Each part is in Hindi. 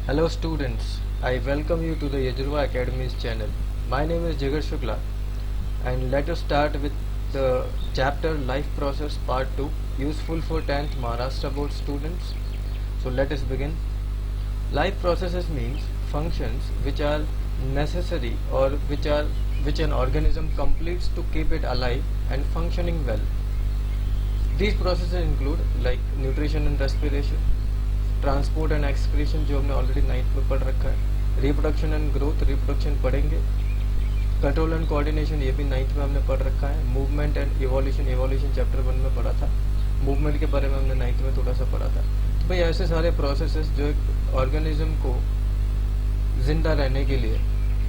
Hello students, I welcome you to the Yajurva Academy's channel. My name is Jigar Shukla and let us start with the chapter Life Process Part 2, useful for 10th Maharashtra Board students. So let us begin. Life processes means functions which are necessary or which an organism completes to keep it alive and functioning well. These processes include like nutrition and respiration, transport and excretion जो हमने ऑलरेडी 9th में पढ़ रखा है, रिप्रोडक्शन एंड ग्रोथ रिप्रोडक्शन पढ़ेंगे, कंट्रोल एंड कोऑर्डिनेशन ये भी 9th में हमने पढ़ रखा है, movement and evolution evolution chapter 1 में पढ़ा था, मूवमेंट के बारे में हमने 9th में थोड़ा सा पढ़ा था। तो भाई ऐसे सारे प्रोसेसेस जो एक ऑर्गेनिज्म को जिंदा रहने के लिए,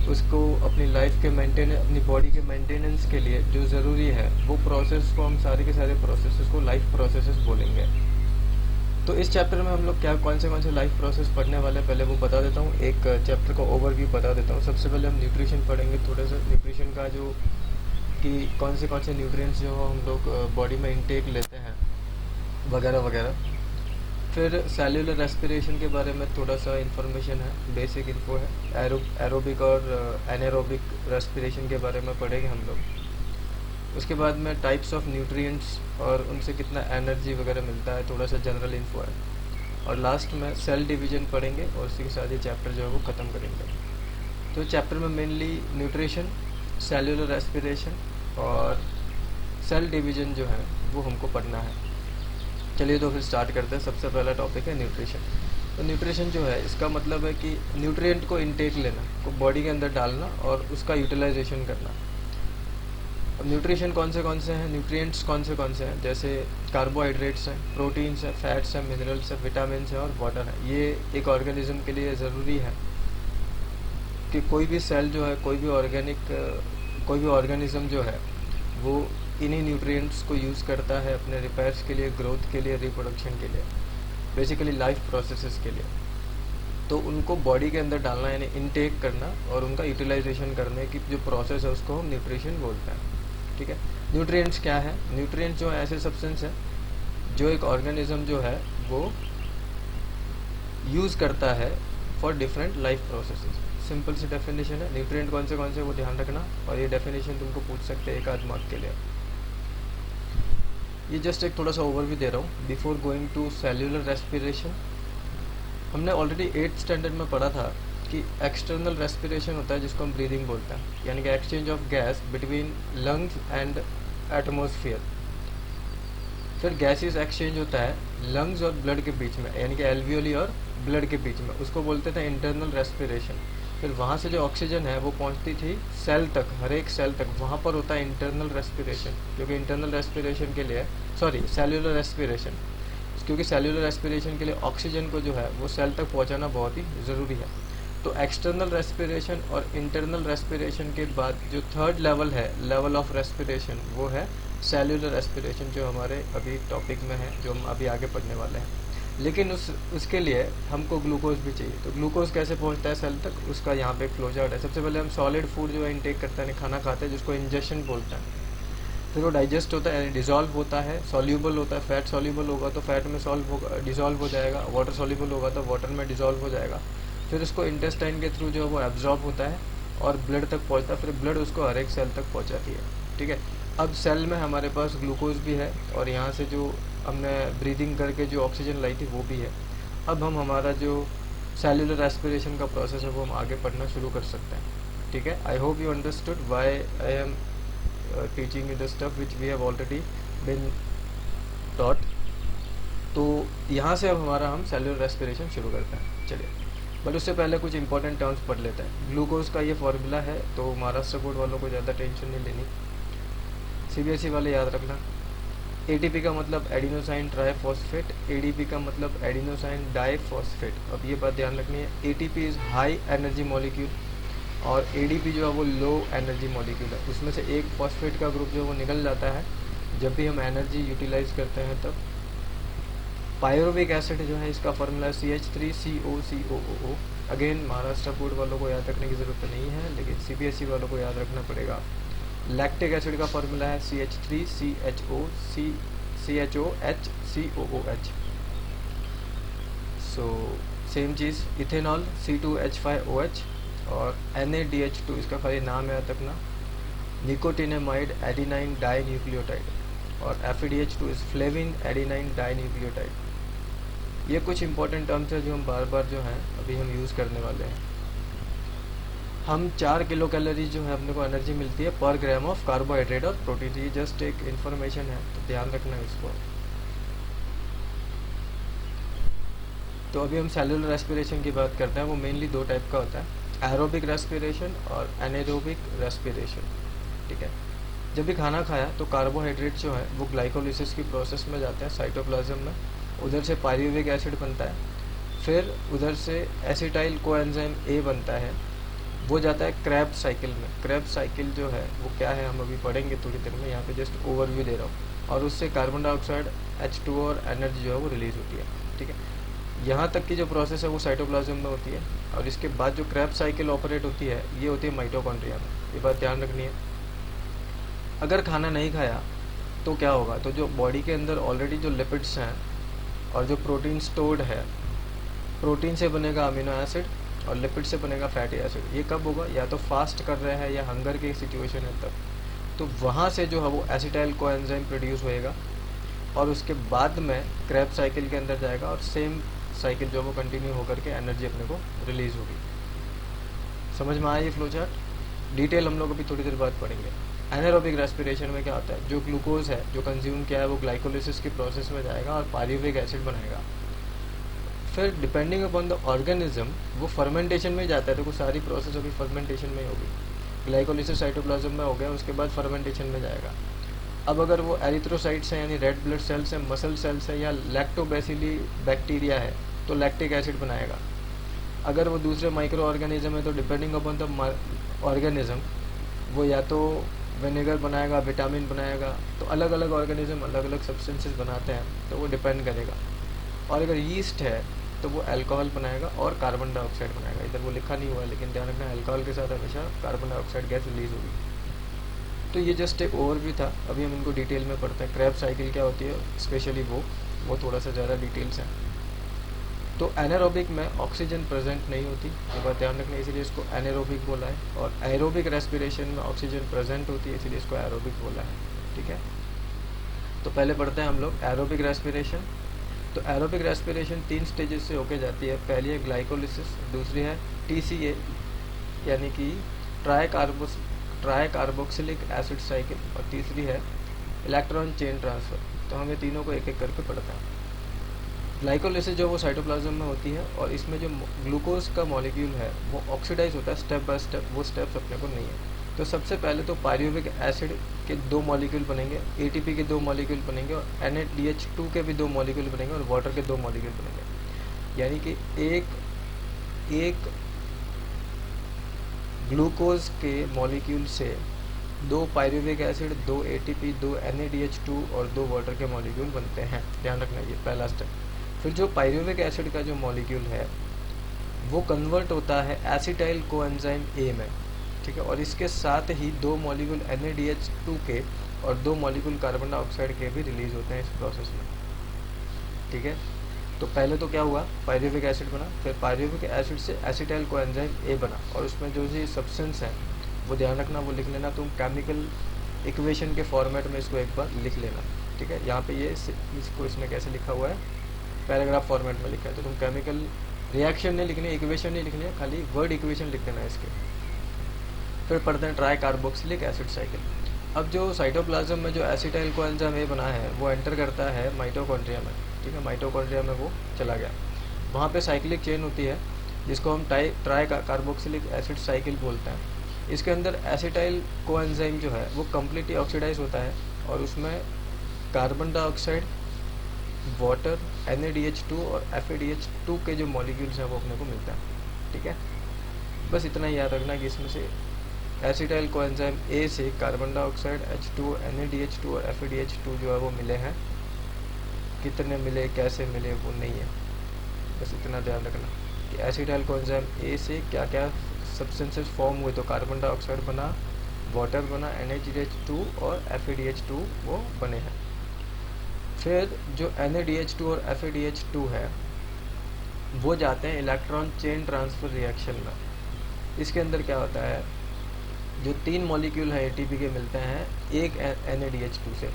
उसको अपनी लाइफ के मेंटेन अपनी बॉडी के मेंटेनेंस के लिए जो ज़रूरी है वो प्रोसेस को हम सारे के सारे प्रोसेसेस को लाइफ प्रोसेसेस बोलेंगे। तो इस चैप्टर में हम लोग क्या कौन से लाइफ प्रोसेस पढ़ने वाले हैं पहले वो बता देता हूँ, एक चैप्टर का ओवरव्यू बता देता हूँ। सबसे पहले हम न्यूट्रिशन पढ़ेंगे, थोड़ा सा न्यूट्रिशन का जो कि कौन से न्यूट्रिएंट्स जो हम लोग बॉडी में इनटेक लेते हैं वगैरह वगैरह। फिर सेल्यूलर रेस्पिरेशन के बारे में थोड़ा सा इन्फॉर्मेशन है, बेसिक इन्फो है। एरोबिक और एनारोबिक रेस्पिरेशन के बारे में पढ़ेंगे हम लोग। उसके बाद में टाइप्स ऑफ न्यूट्रिएंट्स और उनसे कितना एनर्जी वगैरह मिलता है, थोड़ा सा जनरल इन्फो है। और लास्ट में सेल डिवीजन पढ़ेंगे और उसी के साथ ये चैप्टर जो है वो ख़त्म करेंगे। तो चैप्टर में मेनली न्यूट्रिशन, सेल्यूलर रेस्पिरेशन और सेल डिवीजन जो है वो हमको पढ़ना है। चलिए तो फिर स्टार्ट करते हैं। सबसे पहला टॉपिक है न्यूट्रिशन। तो न्यूट्रिशन जो है इसका मतलब है कि न्यूट्रिएंट को इनटेक लेना, को बॉडी के अंदर डालना और उसका यूटिलाइजेशन करना। अब न्यूट्रिशन कौन से हैं, न्यूट्रिएंट्स कौन से हैं, जैसे कार्बोहाइड्रेट्स हैं, प्रोटीन्स हैं, फैट्स हैं, मिनरल्स हैं, विटामिन्स हैं और वाटर है। ये एक ऑर्गेनिज्म के लिए ज़रूरी है कि कोई भी सेल जो है, कोई भी ऑर्गेनिज्म जो है वो इन्हीं न्यूट्रिएंट्स को यूज़ करता है अपने रिपेयर्स के लिए, ग्रोथ के लिए, रिप्रोडक्शन के लिए, बेसिकली लाइफ प्रोसेसेस के लिए। तो उनको बॉडी के अंदर डालना यानी इनटेक करना और उनका यूटिलाइजेशन करने की जो प्रोसेस है उसको हम न्यूट्रिशन बोलते हैं। ठीक है। न्यूट्रिएंट्स क्या है? न्यूट्रिएंट्स जो है ऐसे सब्सटेंस है जो एक ऑर्गेनिज्म जो है वो यूज़ करता है for different life processes. Simple सी डेफिनेशन है। न्यूट्रिएंट कौन से वो ध्यान रखना, और ये डेफिनेशन तुमको पूछ सकते हैं एक आध मार्क के लिए। ये जस्ट एक थोड़ा सा ओवरव्यू दे रहा हूँ। Before going to cellular respiration, हमने ऑलरेडी 8th स्टैंडर्ड में पढ़ा था कि एक्सटर्नल रेस्पिरेशन होता है जिसको हम ब्रीदिंग बोलते हैं, यानी कि exchange of gas between lungs and atmosphere. फिर गैसेस एक्सचेंज होता है लंग्स और ब्लड के बीच में, यानी कि एल्वियोली और ब्लड के बीच में, उसको बोलते थे इंटरनल रेस्पिरेशन। फिर वहाँ से जो ऑक्सीजन है वो पहुँचती थी सेल तक, हर एक सेल तक, वहाँ पर होता है इंटरनल रेस्पिरेशन, क्योंकि इंटरनल रेस्पिरेशन के लिए सेल्यूलर रेस्पिरेशन, क्योंकि सेल्यूलर रेस्पिरेशन के लिए ऑक्सीजन को जो है वो सेल तक पहुंचाना बहुत ही ज़रूरी है। तो एक्सटर्नल रेस्पिरेशन और इंटरनल रेस्पिरेशन के बाद जो थर्ड लेवल है, लेवल ऑफ रेस्पिरेशन, वो है सेल्यूलर रेस्पिरेशन, जो हमारे अभी टॉपिक में है, जो हम अभी आगे पढ़ने वाले हैं। लेकिन उसके लिए हमको ग्लूकोज भी चाहिए। तो ग्लूकोज कैसे पहुंचता है सेल तक, उसका यहाँ पे फ्लो चार्ट है। सबसे पहले हम सॉलिड फूड जो है इंटेक करते हैं, खाना खाते हैं, जिसको इंजेक्शन बोलते हैं। फिर वो डाइजेस्ट होता है, डिज़ोल्व होता है, सॉल्यूबल होता है। फैट सॉल्यूबल होगा तो फैट में डिज़ोल्व हो जाएगा, वाटर सॉल्यूबल होगा तो वाटर में डिज़ोल्व हो जाएगा। फिर उसको इंटेस्टाइन के थ्रू जो है वो एब्जॉर्ब होता है और ब्लड तक पहुंचता है। फिर ब्लड उसको हर एक सेल तक पहुंचाती है। ठीक है। अब सेल में हमारे पास ग्लूकोज भी है और यहाँ से जो हमने ब्रीदिंग करके जो ऑक्सीजन लाई थी वो भी है। अब हम हमारा जो सेल्यूलर रेस्पिरेशन का प्रोसेस है वो हम आगे पढ़ना शुरू कर सकते हैं। ठीक है। I hope you understood why I am teaching you the stuff which we have already been taught। तो यहाँ से अब हम सेल्यूलर रेस्पिरेशन शुरू करते हैं। चलिए, बट उससे पहले कुछ इंपॉर्टेंट टर्म्स पढ़ लेते हैं। ग्लूकोज का ये फॉर्मूला है, तो महाराष्ट्र बोर्ड वालों को ज़्यादा टेंशन नहीं लेनी, CBSE वाले याद रखना। ATP का मतलब एडिनोसाइन ट्राइफॉस्फेट, ADP का मतलब एडिनोसाइन डाइफॉस्फेट। अब ये बात ध्यान रखनी है, ATP is high energy molecule और ADP जो है वो लो एनर्जी मॉलिक्यूल है। उसमें से एक फॉस्फेट का ग्रुप जो है वो निकल जाता है जब भी हम एनर्जी यूटिलाइज करते हैं तब। पायरुविक एसिड जो है इसका formula CH3COCOO। Again Maharashtra board वालों को याद रखने की ज़रूरत नहीं है, लेकिन CBSE वालों को याद रखना पड़ेगा। लैक्टिक एसिड का फॉर्मूला है CH3CHOHCOOH। सो सेम चीज़ इथेनॉल C2H5OH और NADH2, इसका खाली नाम याद रखना, निकोटिनेमाइड एडिनाइन डाई न्यूक्लियोटाइड, और FADH2 is flavin adenine di nucleotide. ये कुछ इंपॉर्टेंट टर्म्स है जो हम बार बार जो हैं अभी हम यूज़ करने वाले हैं। हम 4 किलो कैलोरी जो है अपने को एनर्जी मिलती है पर ग्राम ऑफ कार्बोहाइड्रेट और प्रोटीन। ये जस्ट एक इन्फॉर्मेशन है, तो ध्यान रखना इसको। तो अभी हम सेलुलर रेस्पिरेशन की बात करते हैं। वो मेनली 2 टाइप का होता है, एरोबिक रेस्पिरेशन और एनेरोबिक रेस्पिरेशन। ठीक है, जब भी खाना खाया तो कार्बोहाइड्रेट जो है वो ग्लाइकोलिसिस की प्रोसेस में जाते हैं साइटोप्लाज्म में, उधर से पायरुविक एसिड बनता है, फिर उधर से एसिटाइल कोएंजाइम ए बनता है, वो जाता है क्रेब्स साइकिल में। क्रेब्स साइकिल जो है वो क्या है हम अभी पढ़ेंगे थोड़ी देर में, यहाँ पे जस्ट ओवरव्यू दे रहा हूँ। और उससे कार्बन डाइऑक्साइड H2O और एनर्जी जो है वो रिलीज होती है। ठीक है, यहाँ तक की जो प्रोसेस है वो साइटोप्लाज्म में होती है, और इसके बाद जो क्रेब्स साइकिल ऑपरेट होती है ये होती है माइटोकॉन्ड्रिया में। ये बात ध्यान रखनी है। अगर खाना नहीं खाया तो क्या होगा, तो जो बॉडी के अंदर ऑलरेडी जो लिपिड्स हैं और जो प्रोटीन स्टोर्ड है, प्रोटीन से बनेगा अमीनो एसिड और लिपिड से बनेगा फैटी एसिड। ये कब होगा, या तो फास्ट कर रहे हैं या हंगर की सिचुएशन है तब, तो वहाँ से जो है वो एसिटाइल कोएंजाइम प्रोड्यूस होएगा और उसके बाद में क्रेब साइकिल के अंदर जाएगा और सेम साइकिल जो वो कंटिन्यू होकर के एनर्जी अपने को रिलीज होगी। समझ में आया ये फ्लो चार्ट? डिटेल हम लोग अभी थोड़ी देर बाद पढ़ेंगे। एनारोबिक रेस्पिरेशन में क्या होता है, जो ग्लूकोज है जो कंज्यूम किया है वो ग्लाइकोलिसिस की प्रोसेस में जाएगा और पायरुविक एसिड बनाएगा। फिर डिपेंडिंग अपॉन द ऑर्गेनिज्म वो फर्मेंटेशन में जाता है। तो सारी प्रोसेस अभी फर्मेंटेशन में ही होगी। ग्लाइकोलिसिस साइटोप्लाज्म में हो गया, उसके बाद फर्मेंटेशन में जाएगा। अब अगर वो एरिथ्रोसाइट्स हैं यानी रेड ब्लड सेल्स हैं, मसल सेल्स है, या लैक्टोबैसिली बैक्टीरिया है तो लैक्टिक एसिड बनाएगा। अगर वो दूसरे माइक्रो ऑर्गेनिज्म है तो डिपेंडिंग अपॉन द ऑर्गेनिज्म वो या तो विनेगर बनाएगा, विटामिन बनाएगा। तो अलग अलग ऑर्गेनिज्म अलग अलग सब्सटेंसेस बनाते हैं, तो वो डिपेंड करेगा। और अगर यीस्ट है तो वो अल्कोहल बनाएगा और कार्बन डाइऑक्साइड बनाएगा। इधर वो लिखा नहीं हुआ है लेकिन ध्यान रखना अल्कोहल के साथ हमेशा कार्बन डाइऑक्साइड गैस रिलीज होगी। तो ये जस्ट एक ओवरव्यू था, अभी हम इनको डिटेल में पढ़ते हैं। क्रेब साइकिल क्या होती है स्पेशली वो थोड़ा सा ज़्यादा डिटेल्स है। तो एनारोबिक में ऑक्सीजन प्रेजेंट नहीं होती, ये बात ध्यान रखना, इसीलिए इसको एनारोबिक बोला है। और एरोबिक रेस्पिरेशन में ऑक्सीजन प्रेजेंट होती है, इसीलिए इसको एरोबिक बोला है। ठीक है, तो पहले पढ़ते हैं हम लोग एरोबिक रेस्पिरेशन। तो एरोबिक रेस्पिरेशन 3 स्टेजेस से होके जाती है। पहली है ग्लाइकोलिसिस, दूसरी है TCA यानी कि ट्राई कार्बोक्सिलिक एसिड साइकिल, और तीसरी है इलेक्ट्रॉन चेन ट्रांसफ़र। तो हम ये तीनों को एक एक करके पढ़ते हैं। ग्लाइकोलिसिस जो वो साइटोप्लाज्म में होती है, और इसमें जो ग्लूकोज का मॉलिक्यूल है वो ऑक्सीडाइज होता है स्टेप बाय स्टेप, वो स्टेप्स अपने को नहीं है। तो सबसे पहले तो पायरुविक एसिड के 2 मॉलिक्यूल बनेंगे, ATP के 2 मॉलिक्यूल बनेंगे, और NADH2 के भी 2 मॉलिक्यूल बनेंगे, और वाटर के 2 मॉलिक्यूल बनेंगे। यानी कि एक ग्लूकोज के मॉलिक्यूल से 2 पायरुविक एसिड, 2 ATP, 2 NADH2 और 2 वाटर के मॉलिक्यूल बनते हैं। ध्यान रखना ये पहला स्टेप। फिर जो पायरुविक एसिड का जो मॉलिक्यूल है वो कन्वर्ट होता है एसिटाइल कोएंजाइम ए में। ठीक है, और इसके साथ ही 2 मॉलिक्यूल NADH2 के और 2 मॉलिक्यूल कार्बन डाइऑक्साइड के भी रिलीज होते हैं इस प्रोसेस में। ठीक है, तो पहले तो क्या हुआ, पायरुविक एसिड बना, फिर पायरुविक एसिड से एसिटाइल कोएंजाइम ए बना, और उसमें जो जी सब्सटेंस है वो ध्यान रखना, वो लिख लेना तुम केमिकल इक्वेशन के फॉर्मेट में, इसको एक बार लिख लेना। ठीक है, यहाँ पे ये इसको इसमें कैसे लिखा हुआ है, पैराग्राफ फॉर्मेट में लिखा है। तो तुम केमिकल रिएक्शन नहीं लिखनी, इक्वेशन नहीं लिखनी है, खाली वर्ड इक्वेशन लिख देना इसके। फिर पढ़ते हैं ट्राई कार्बोक्सिलिक एसिड साइकिल। अब जो साइटोप्लाज्म में जो एसिटाइल कोएंजाइम ए बना है वो एंटर करता है माइटोकॉन्ड्रिया में। ठीक है, माइटोकॉन्ड्रिया में वो चला गया, वहाँ पे साइक्लिक चेन होती है जिसको हम ट्राई कार्बोक्सिलिक एसिड साइकिल बोलते हैं। इसके अंदर एसिटाइल कोएंजाइम जो है वो कम्प्लीटली ऑक्सीडाइज होता है, और उसमें कार्बन डाइऑक्साइड, वाटर, NADH2 और FADH2 के जो मॉलिक्यूल्स हैं वो अपने को मिलता है। ठीक है, बस इतना ही याद रखना कि इसमें से एसिटाइल कोएंजाइम ए से कार्बन डाइऑक्साइड, H2, NADH2 और FADH2 जो है वो मिले हैं। कितने मिले, कैसे मिले, वो नहीं है, बस इतना ध्यान रखना कि एसिटाइल कोएंजाइम ए से क्या क्या सब्सटेंसेस फॉर्म हुए। तो कार्बन डाइऑक्साइड बना, वाटर बना, NaCH2 और FADH2 वो बने हैं। फिर जो NADH2 और FADH2 है वो जाते हैं इलेक्ट्रॉन चेन ट्रांसफ़र रिएक्शन में। इसके अंदर क्या होता है, जो 3 मॉलिक्यूल हैं एटीपी के मिलते हैं, एक NADH2 से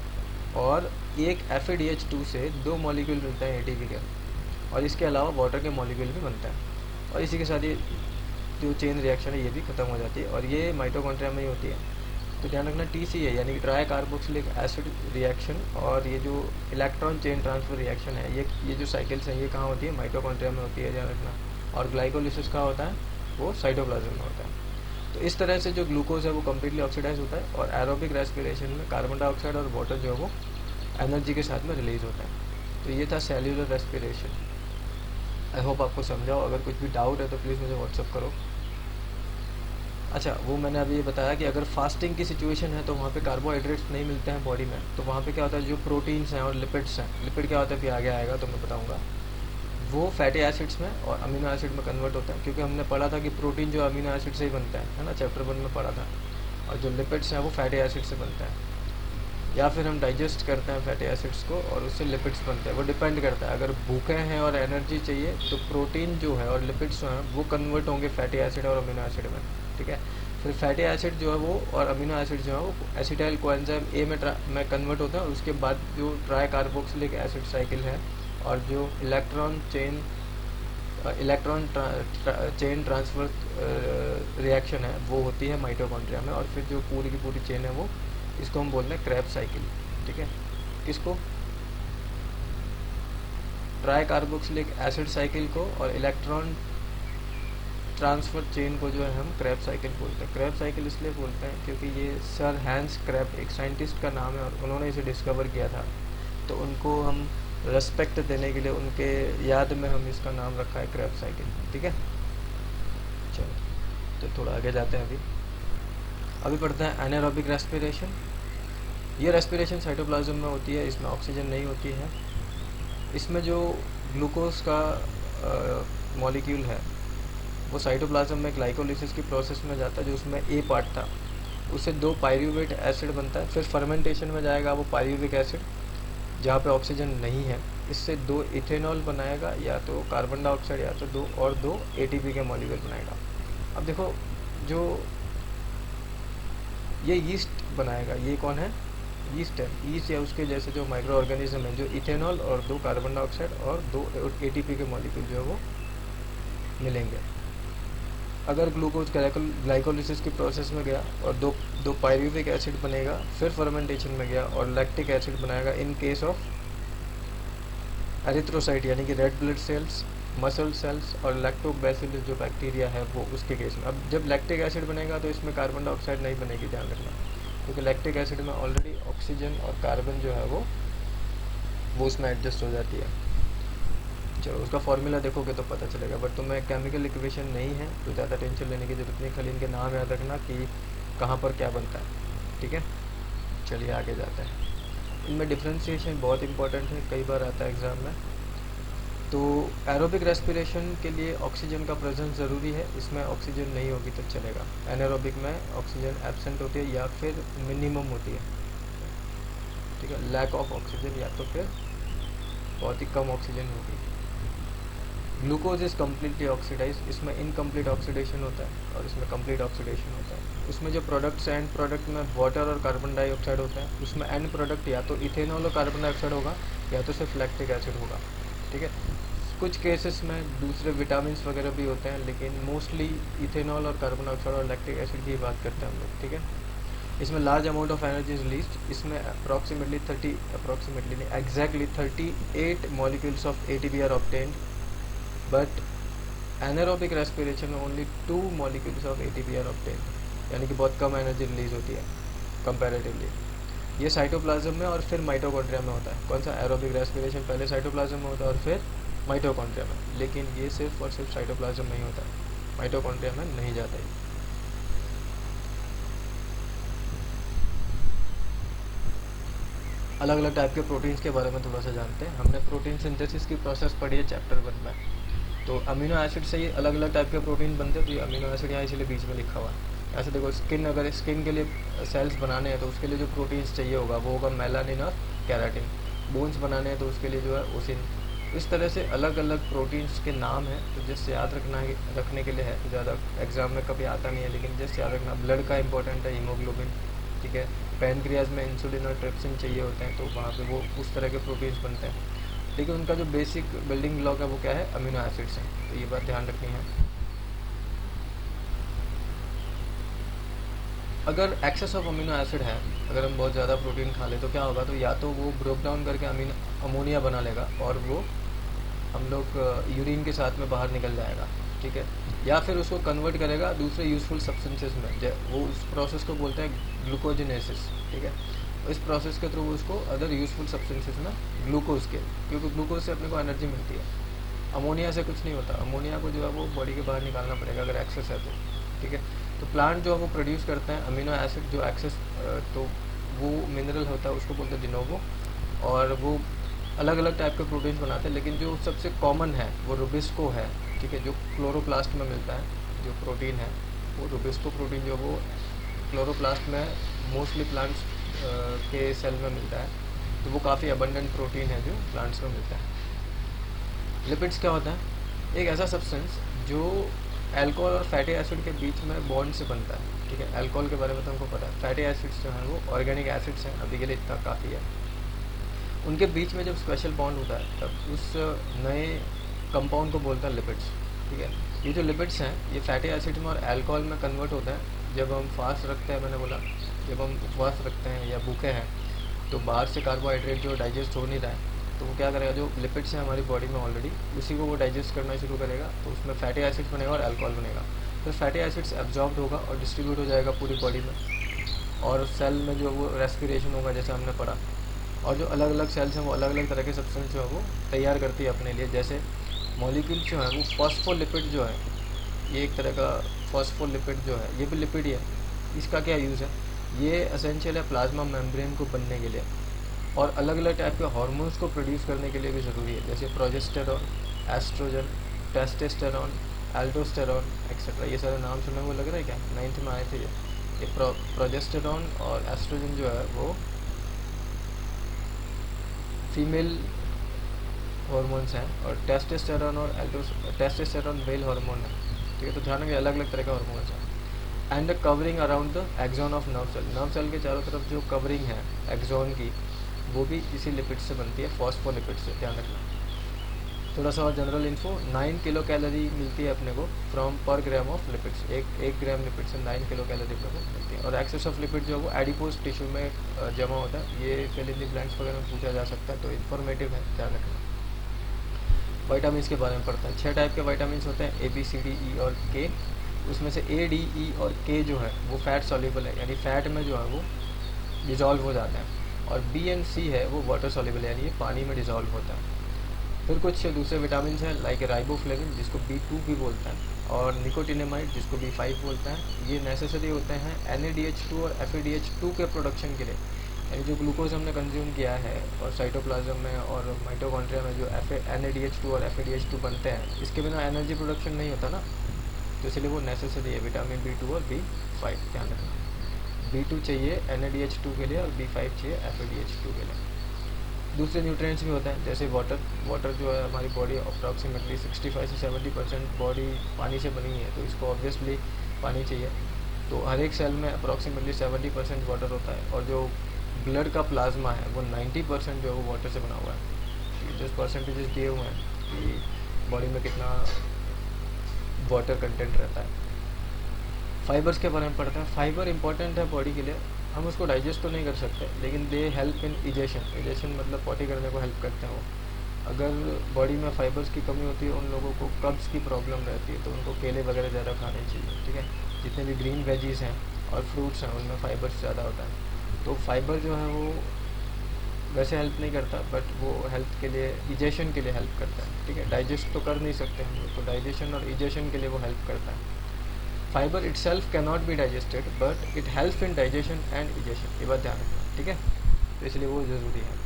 और एक FADH2 से 2 मॉलिक्यूल मिलते हैं एटीपी के, और इसके अलावा वाटर के मॉलिक्यूल भी बनते हैं। और इसी के साथ ये जो चेन रिएक्शन है ये भी ख़त्म हो जाती है, और ये माइटोकॉन्ड्रिया में ही होती है। तो ध्यान रखना TC है, यानी कि ट्राई कार्बोक्सिलिक एसिड रिएक्शन, और ये जो इलेक्ट्रॉन चेन ट्रांसफ़र रिएक्शन है, ये जो साइकिल्स हैं ये कहाँ होती है, माइटोकॉन्ड्रिया में होती है, ध्यान रखना। और ग्लाइकोलिसिस कहाँ होता है, वो साइटोप्लाज्म में होता है। तो इस तरह से जो ग्लूकोज है वो कम्प्लीटली ऑक्सीडाइज होता है, और एरोबिक रेस्पिरेशन में कार्बन डाइऑक्साइड और वाटर जो है वो एनर्जी के साथ में रिलीज होता है। तो ये था सेल्यूलर रेस्पिरेशन। आई होप आपको समझाओ। अगर कुछ भी डाउट है तो प्लीज़ मुझे व्हाट्सअप करो। अच्छा, वो मैंने अभी ये बताया कि अगर फास्टिंग की सिचुएशन है तो वहाँ पे कार्बोहाइड्रेट्स नहीं मिलते हैं बॉडी में, तो वहाँ पे क्या होता है, जो प्रोटीन्स हैं और लिपिड्स हैं, लिपिड क्या होता है फिर आगे आएगा तो मैं बताऊँगा, वो फैटी एसिड्स में और अमीनो एसिड में कन्वर्ट होता है। क्योंकि हमने पढ़ा था कि प्रोटीन जो अमीनो एसिड से ही बनता है ना, चैप्टर 1 में पढ़ा था, और जो लिपिड्स हैं वो फैटी एसिड से बनते हैं, या फिर हम डाइजेस्ट करते हैं फैटी एसिड्स को और उससे लिपिड्स बनते हैं। वो डिपेंड करता है, अगर भूखे हैं और एनर्जी चाहिए तो प्रोटीन जो है और लिपिड्स जो हैं वो कन्वर्ट होंगे फैटी एसिड और अमीनो एसिड में, ठीक है। फिर फैटी एसिड जो है वो और अमीनो एसिड जो है वो एसिटाइल कोएंजाइम ए में कन्वर्ट होता है, और उसके बाद जो ट्राई कार्बोक्सिलिक एसिड साइकिल है और जो इलेक्ट्रॉन चेन ट्रांसफ़र रिएक्शन है वो होती है माइटोकॉन्ड्रिया में। और फिर जो पूरी की पूरी चेन है वो, इसको हम बोलते हैं क्रेब्स साइकिल, ठीक है। किसको, ट्राई कार्बोक्सिलिक एसिड साइकिल को और इलेक्ट्रॉन ट्रांसफ़र चेन को जो है हम क्रेब साइकिल बोलते हैं। क्रेब साइकिल इसलिए बोलते हैं क्योंकि ये सर हैंस क्रेब एक साइंटिस्ट का नाम है और उन्होंने इसे डिस्कवर किया था, तो उनको हम रेस्पेक्ट देने के लिए उनके याद में हम इसका नाम रखा है क्रेब साइकिल, ठीक है। चलो तो थोड़ा आगे जाते हैं। अभी पढ़ते हैं एनारोबिक रेस्पिरेशन। ये रेस्पिरेशन साइटोप्लाज्म में होती है, इसमें ऑक्सीजन नहीं होती है। इसमें जो ग्लूकोज का मॉलिक्यूल है वो साइटोप्लाज्म में ग्लाइकोलिसिस की प्रोसेस में जाता है, जो उसमें ए पार्ट था, उससे 2 पायरूवेट एसिड बनता है। फिर फर्मेंटेशन में जाएगा वो पायरूविक एसिड, जहाँ पे ऑक्सीजन नहीं है, इससे 2 इथेनॉल बनाएगा, या तो कार्बन डाइऑक्साइड या तो 2 एटीपी के मॉलिक्यूल बनाएगा। अब देखो, जो ये यीस्ट बनाएगा, ये कौन है, यीस्ट है। यीस्ट या उसके जैसे जो माइक्रो ऑर्गेनिज्म है, जो इथेनॉल और 2 कार्बन डाइऑक्साइड और 2 एटीपी के मॉलिक्यूल जो है वो मिलेंगे। अगर ग्लूकोज ग्लाइकोलिसिस की प्रोसेस में गया और दो पायरूविक एसिड बनेगा, फिर फर्मेंटेशन में गया और लैक्टिक एसिड बनाएगा इन केस ऑफ एरिथ्रोसाइट, यानी कि red blood cells, muscle cells और लैक्टोबैसिलस जो बैक्टीरिया है वो उसके केस में। अब जब लैक्टिक एसिड बनेगा तो इसमें कार्बन डाइऑक्साइड नहीं बनेगी, ध्यान रखना, क्योंकि लैक्टिक एसिड में ऑलरेडी ऑक्सीजन और कार्बन जो है वो उसमें एडजस्ट हो जाती है। चलो उसका फॉर्मूला देखोगे तो पता चलेगा, बट तुम्हें केमिकल इक्वेशन नहीं है तो ज़्यादा टेंशन लेने की जरूरत नहीं, खाली इनके नाम याद रखना कि कहाँ पर क्या बनता है, ठीक है। चलिए आगे जाते हैं। इनमें डिफ्रेंशिएशन बहुत इंपॉर्टेंट है, कई बार आता है एग्ज़ाम में। तो एरोबिक रेस्पिरेशन के लिए ऑक्सीजन का प्रेजेंस ज़रूरी है, इसमें ऑक्सीजन नहीं होगी तो चलेगा। एनारोबिक में ऑक्सीजन एब्सेंट होती है या फिर मिनिमम होती है, ठीक है, लैक ऑफ ऑक्सीजन, या तो फिर बहुत ही कम ऑक्सीजन होगी। ग्लूकोज इज़ कम्प्लीटली ऑक्सीडाइज, इसमें इनकम्प्लीट ऑक्सीडेशन होता है और इसमें कंप्लीट ऑक्सीडेशन होता है। उसमें जो प्रोडक्ट्स हैं, एंड प्रोडक्ट में वाटर और कार्बन डाइऑक्साइड होता है, उसमें एंड प्रोडक्ट या तो इथेनॉल और कार्बन डाइऑक्साइड होगा या तो सिर्फ लैक्टिक एसिड होगा, ठीक है। कुछ केसेस में दूसरे विटामिन वगैरह भी होते हैं, लेकिन मोस्टली इथेनॉल और कार्बन डाइऑक्साइड और लैक्टिक एसिड की बात करते हैं हम लोग, ठीक है। इसमें large amount of energy is released, इसमें approximately 38 molecules of ATP are obtained, but anaerobic respiration में only 2 molecules of ATP are obtained, यानी कि बहुत कम एनर्जी रिलीज होती है कंपैरेटिवली। ये साइटोप्लाज्म में और फिर माइटोकॉन्ड्रिया में होता है। कौन सा, एरोबिक रेस्पिरेशन पहले साइटोप्लाज्म में होता है और फिर माइटोकॉन्ड्रिया में, लेकिन ये सिर्फ और सिर्फ साइटोप्लाज्म में ही होता है, माइटोकॉन्ड्रिया में नहीं जाता है। अलग अलग टाइप के प्रोटीन्स के बारे में थोड़ा सा जानते हैं। हमने प्रोटीन सिंथेसिस की प्रोसेस पढ़ी है चैप्टर 1 में। तो अमीनो एसिड से ही अलग अलग टाइप के प्रोटीन बनते हैं, तो ये अमीनो एसिड यहाँ इसलिए बीच में लिखा हुआ है। ऐसे देखो, अगर स्किन के लिए सेल्स बनाने हैं तो उसके लिए जो प्रोटीन्स चाहिए होगा वो होगा मेलानिन और केराटिन। बोन्स बनाने हैं तो उसके लिए जो है ओसिन, इस तरह से अलग अलग प्रोटीन्स के नाम हैं, तो जस्ट याद रखने के लिए है, ज़्यादा एग्जाम में कभी आता नहीं है, लेकिन जस्ट याद रखना। ब्लड का इंपॉर्टेंट है हीमोग्लोबिन, ठीक है। पैनक्रियाज में इंसुलिन और ट्रिप्सिन चाहिए होते हैं, तो वहाँ पे वो उस तरह के प्रोटीन्स बनते हैं, लेकिन उनका जो बेसिक बिल्डिंग ब्लॉक है वो क्या है, अमीनो एसिड्स हैं, तो ये बात ध्यान रखनी है। अगर एक्सेस ऑफ अमीनो एसिड है, अगर हम बहुत ज़्यादा प्रोटीन खा ले तो क्या होगा, तो या तो वो ब्रोक डाउन करके अमोनिया बना लेगा और वो हम लोग यूरिन के साथ में बाहर निकल जाएगा, ठीक है, या फिर उसको कन्वर्ट करेगा दूसरे यूजफुल सब्सटेंसेस में, वो उस प्रोसेस को बोलते हैं ग्लूकोजिनेसिस, ठीक है। इस प्रोसेस के थ्रू उसको अदर यूजफुल सब्सटेंसेस में ग्लूकोज के, क्योंकि ग्लूकोज से अपने को एनर्जी मिलती है, अमोनिया से कुछ नहीं होता, अमोनिया को जो है वो बॉडी के बाहर निकालना पड़ेगा अगर एक्सेस है तो, ठीक है। तो प्लांट जो है वो प्रोड्यूस करते हैं अमीनो एसिड, जो एक्सेस, तो वो मिनरल होता है उसको बोलते हैं डिनोवो, और वो अलग अलग टाइप के प्रोटीन्स बनाते हैं, लेकिन जो सबसे कॉमन है वो रुबिस्को है, ठीक है, जो क्लोरोप्लास्ट में मिलता है, जो प्रोटीन है वो रुबिस्को प्रोटीन जो वो क्लोरोप्लास्ट में मोस्टली प्लांट्स के सेल में मिलता है, तो वो काफ़ी अबंडेंट प्रोटीन है जो प्लांट्स में मिलता है। लिपिड्स क्या होता है, एक ऐसा सब्सटेंस जो अल्कोहल और फैटी एसिड के बीच में बॉन्ड से बनता है, ठीक है। अल्कोहल के बारे में तो हमको पता है, फैटी एसिड्स जो हैं वो ऑर्गेनिक एसिड्स हैं, अभी के लिए इतना काफ़ी है। उनके बीच में जब स्पेशल बॉन्ड होता है तब उस नए कंपाउंड को बोलता है लिपिड्स, ठीक है। ये जो लिपिड्स हैं ये फैटी एसिड में और अल्कोहल में कन्वर्ट होता है जब हम फास्ट रखते हैं, मैंने बोला जब हम उपवास रखते हैं या भूखे हैं, तो बाहर से कार्बोहाइड्रेट जो डाइजेस्ट हो नहीं रहा है, तो वो क्या करेगा, जो लिपिड्स हैं हमारी बॉडी में ऑलरेडी, उसी को वो डाइजेस्ट करना शुरू करेगा, तो उसमें फैटी एसिड्स बनेगा और अल्कोहल बनेगा, फिर फैटी एसिड्स एब्जॉर्ब होगा और डिस्ट्रीब्यूट हो जाएगा पूरी बॉडी में, और सेल में जो वो रेस्पिरेशन होगा जैसे हमने पढ़ा, और जो अलग अलग सेल्स हैं वो अलग अलग तरह के सब्सटेंस जो है वो तैयार करती है अपने लिए, जैसे मॉलिक्यूल जो है वो फॉस्फोलिपिड जो है, ये एक तरह का फॉस्फोलिपिड जो है ये भी लिपिड ही है। इसका क्या यूज़ है, ये एसेंशियल है प्लाज्मा मेम्ब्रेन को बनने के लिए, और अलग अलग टाइप के हार्मोन्स को प्रोड्यूस करने के लिए भी ज़रूरी है, जैसे progesterone, estrogen, testosterone, aldosterone etcetera. ये सारे नाम सुनने को लग रहा है क्या, 9th में आए थे ये प्रोजेस्टेरॉन और एस्ट्रोजन जो है वो फीमेल हार्मोन्स हैं, और टेस्टेस्टेरॉन और टेस्टेस्टेरॉन मेल हार्मोन है, ठीक है। तो ध्यान रखिए अलग अलग तरह के हार्मोन्स हैं। And the covering around the axon of nerve cell के चारों तरफ जो कवरिंग है एक्सॉन की, वो भी इसी लिपिड से बनती है, फॉस्फोलिपिड से, ध्यान रखना। थोड़ा सा और जनरल इन्फो, 9 किलो कैलोरी मिलती है अपने को फ्रॉम पर ग्राम ऑफ लिपिड्स, एक ग्राम लिपिड से 9 किलो कैलोरी अपने को मिलती है। और एक्सेस ऑफ लिपिड जो है वो एडिपोज टिश्यू में जमा होता है, ये फिल इन द ब्लैंक्स वगैरह में पूछा जा सकता है, तो इन्फॉर्मेटिव है, ध्यान रखना। वाइटामिन के बारे में पढ़ते हैं। 6 टाइप के वाइटामिन होते हैं, ABCDE और K। उसमें से A, D, E और K जो है वो फैट सॉल्युबल है, यानी फैट में जो है वो डिज़ोल्व हो जाते हैं, और B एंड C है वो वाटर सॉल्युबल है, यानी ये पानी में डिज़ोल्व होता है। फिर कुछ दूसरे विटामिन हैं लाइक राइबोफ्लेविन जिसको B2 भी बोलते हैं, और निकोटिनेमाइड जिसको B5 बोलते हैं। ये नेसेसरी होते हैं NADH2 और FADH2 के प्रोडक्शन के लिए, यानी जो ग्लूकोज हमने कंज्यूम किया है और साइटोप्लाज्म में और माइटोकॉन्ड्रिया में जो NADH2 और FADH2 बनते हैं, इसके बिना एनर्जी प्रोडक्शन नहीं होता ना, तो इसलिए वो नेसेसरी है विटामिन B2 और B5, ध्यान रखना। B2 चाहिए NADH2 के लिए और B5 चाहिए FADH2 के लिए। दूसरे न्यूट्रिएंट्स भी होते हैं जैसे वाटर जो है हमारी बॉडी अप्रॉक्सीमेटली 65 से 70% बॉडी पानी से बनी है, तो इसको ऑब्वियसली पानी चाहिए। तो हर एक सेल में अप्रॉक्सीमेटली 70% वाटर होता है, और जो ब्लड का प्लाज्मा है वो 90% जो है वो वाटर से बना हुआ है। जो परसेंटेजेस दिए हुए हैं कि बॉडी में कितना वाटर कंटेंट रहता है। फाइबर्स के बारे में पढ़ते हैं। फाइबर इंपॉर्टेंट है बॉडी के लिए, हम उसको डाइजेस्ट तो नहीं कर सकते, लेकिन दे हेल्प इन इजेशन मतलब पॉटी करने को हेल्प करते हैं वो। अगर बॉडी में फाइबर्स की कमी होती है, उन लोगों को कब्ज़ की प्रॉब्लम रहती है, तो उनको केले वगैरह ज़्यादा खाने चाहिए, ठीक है। जितने भी ग्रीन वेजीज़ हैं और फ्रूट्स हैं उनमें फाइबर्स ज़्यादा होता है। तो फाइबर जो है वो वैसे हेल्प नहीं करता, बट वो हेल्थ के लिए, इजेशन के लिए हेल्प करता है, ठीक है। डाइजेस्ट तो कर नहीं सकते हम लोग, तो डाइजेशन और इजेशन के लिए वो हेल्प करता है। Fibre itself can not be digested but it help in digestion and egestion, ये बात ध्यान रखना, ठीक है। तो इसलिए वो ज़रूरी है।